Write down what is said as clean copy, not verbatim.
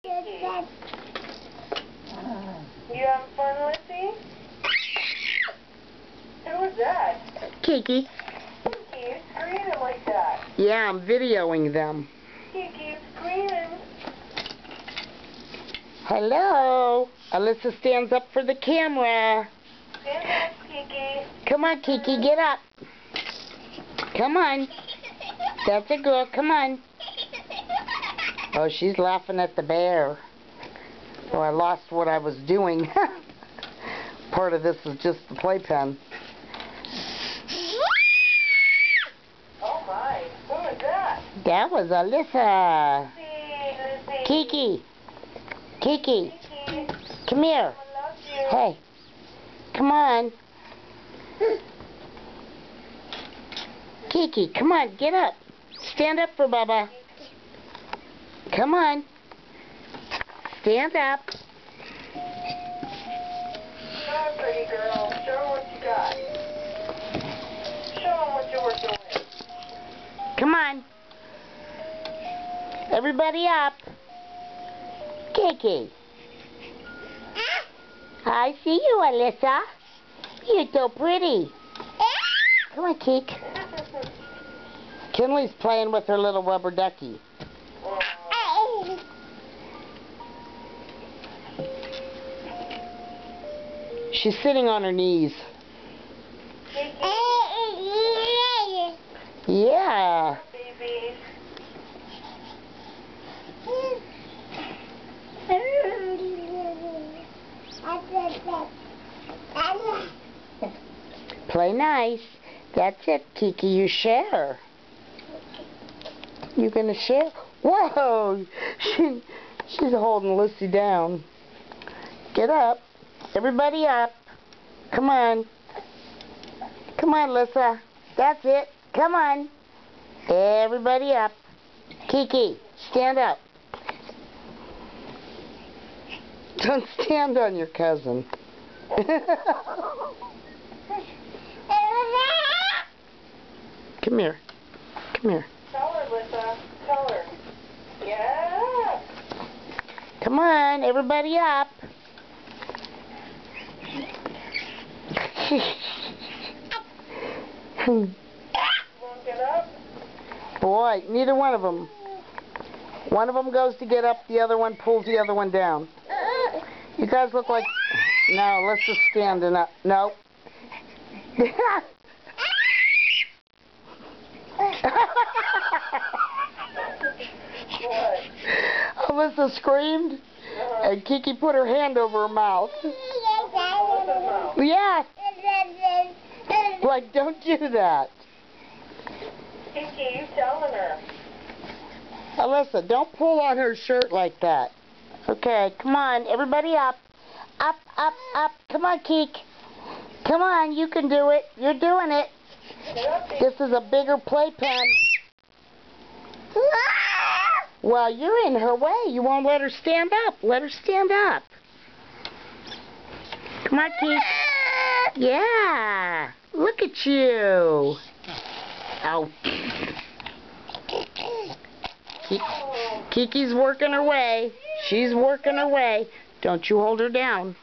You having fun, Lissy? Who was that? Kiki. Kiki, you screaming like that. Yeah, I'm videoing them. Kiki, you screaming. Hello. Alyssa stands up for the camera. Stand up, Kiki. Come on, Kiki, get up. Come on. That's a girl. Come on. Oh, she's laughing at the bear. Oh, I lost what I was doing. Part of this is just the playpen. Oh my, who was that? That was Alyssa. Lissy. Kiki. Kiki. Kiki, Come here. I love you. Hey. Come on. Kiki, come on, get up. Stand up for Bubba. Come on. Stand up. Come on, pretty girl. Show them what you got. Show them what you're working with. Come on. Everybody up. Kiki. I see you, Alyssa. You're so pretty. Come on, Kiki. Kinley's playing with her little rubber ducky. She's sitting on her knees. Yeah. Baby. Play nice. That's it, Kiki. You share. You gonna share? Whoa! She's holding Lissy down. Get up. Everybody up. Come on. Come on, Lissa. That's it. Come on. Everybody up. Kiki, stand up. Don't stand on your cousin. Come here. Come here. Tell her, Lissa. Tell her. Yeah. Come on, everybody up. Won't get up? Boy, neither one of them. One of them goes to get up, the other one pulls the other one down. You guys look like... No, let's just standing up. No. What? Alyssa screamed, and Kiki put her hand over her mouth. Yeah. Like, don't do that. Kiki, you telling her. Alyssa, don't pull on her shirt like that. Okay, come on, everybody up. Up, up, up. Come on, Kiki. Come on, you can do it. You're doing it. This is a bigger playpen. Well, you're in her way. You won't let her stand up. Let her stand up. Come on, Kiki. Yeah. Look at you. Oh. Kiki's working her way. She's working her way. Don't you hold her down.